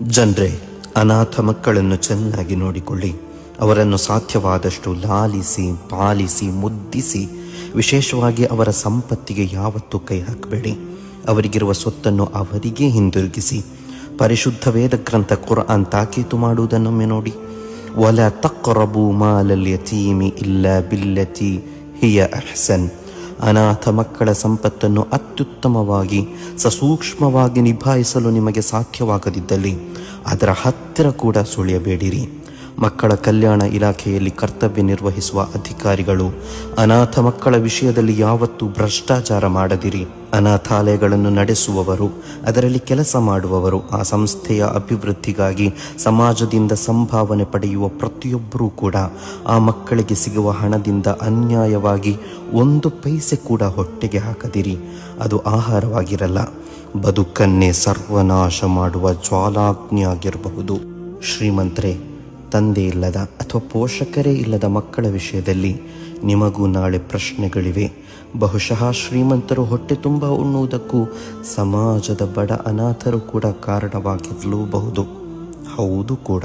ಜನರೇ, ಅನಾಥ ಮಕ್ಕಳನ್ನು ಚೆನ್ನಾಗಿ ನೋಡಿಕೊಳ್ಳಿ. ಅವರನ್ನು ಸಾಧ್ಯವಾದಷ್ಟು ಲಾಲಿಸಿ, ಪಾಲಿಸಿ, ಮುದ್ದಿಸಿ. ವಿಶೇಷವಾಗಿ ಅವರ ಸಂಪತ್ತಿಗೆ ಯಾವತ್ತೂ ಕೈ ಹಾಕಬೇಡಿ. ಅವರಿಗಿರುವ ಸ್ವತ್ತನ್ನು ಅವರಿಗೇ ಹಿಂದಿರುಗಿಸಿ. ಪರಿಶುದ್ಧ ವೇದ ಗ್ರಂಥ ಕುರ್ಆನ್ ತಾಕೀತು ಮಾಡುವುದನ್ನೊಮ್ಮೆ ನೋಡಿ. ವಲಾ ತಕ್ರಬೂ ಮಾಲಲ್ ಯತೀಮಿ ಇಲ್ಲಾ ಬಿಲ್ಲತಿ ಹಿಯ ಅಹ್ಸನ್. ಅನಾಥ ಮಕ್ಕಳ ಸಂಪತ್ತನ್ನು ಅತ್ಯುತ್ತಮವಾಗಿ ಸಸೂಕ್ಷ್ಮವಾಗಿ ನಿಭಾಯಿಸಲು ನಿಮಗೆ ಸಾಧ್ಯವಾಗದಿದ್ದಲ್ಲಿ ಅದರ ಹತ್ತಿರ ಕೂಡ ಸುಳಿಯಬೇಡಿರಿ. ಮಕ್ಕಳ ಕಲ್ಯಾಣ ಇಲಾಖೆಯಲ್ಲಿ ಕರ್ತವ್ಯ ನಿರ್ವಹಿಸುವ ಅಧಿಕಾರಿಗಳು ಅನಾಥ ಮಕ್ಕಳ ವಿಷಯದಲ್ಲಿ ಯಾವತ್ತೂ ಭ್ರಷ್ಟಾಚಾರ ಮಾಡದಿರಿ. ಅನಾಥಾಲಯಗಳನ್ನು ನಡೆಸುವವರು, ಅದರಲ್ಲಿ ಕೆಲಸ ಮಾಡುವವರು, ಆ ಸಂಸ್ಥೆಯ ಅಭಿವೃದ್ಧಿಗಾಗಿ ಸಮಾಜದಿಂದ ಸಂಭಾವನೆ ಪಡೆಯುವ ಪ್ರತಿಯೊಬ್ಬರೂ ಕೂಡ ಆ ಮಕ್ಕಳಿಗೆ ಸಿಗುವ ಹಣದಿಂದ ಅನ್ಯಾಯವಾಗಿ ಒಂದು ಪೈಸೆ ಕೂಡ ಹೊಟ್ಟೆಗೆ ಹಾಕದಿರಿ. ಅದು ಆಹಾರವಾಗಿರಲ್ಲ, ಬದುಕನ್ನೇ ಸರ್ವನಾಶ ಮಾಡುವ ಜ್ವಾಲಾಗ್ನಿ ಆಗಿರಬಹುದು. ಶ್ರೀಮಂತರೇ, ತಂದೆ ಇಲ್ಲದ ಅಥವಾ ಪೋಷಕರೇ ಇಲ್ಲದ ಮಕ್ಕಳ ವಿಷಯದಲ್ಲಿ ನಿಮಗೂ ನಾಳೆ ಪ್ರಶ್ನೆಗಳಿವೆ. ಬಹುಶಃ ಶ್ರೀಮಂತರು ಹೊಟ್ಟೆ ತುಂಬ ಉಣ್ಣುವುದಕ್ಕೂ ಸಮಾಜದ ಬಡ ಅನಾಥರು ಕೂಡ ಕಾರಣವಾಗಿರಲೂಬಹುದು. ಹೌದು ಕೂಡ.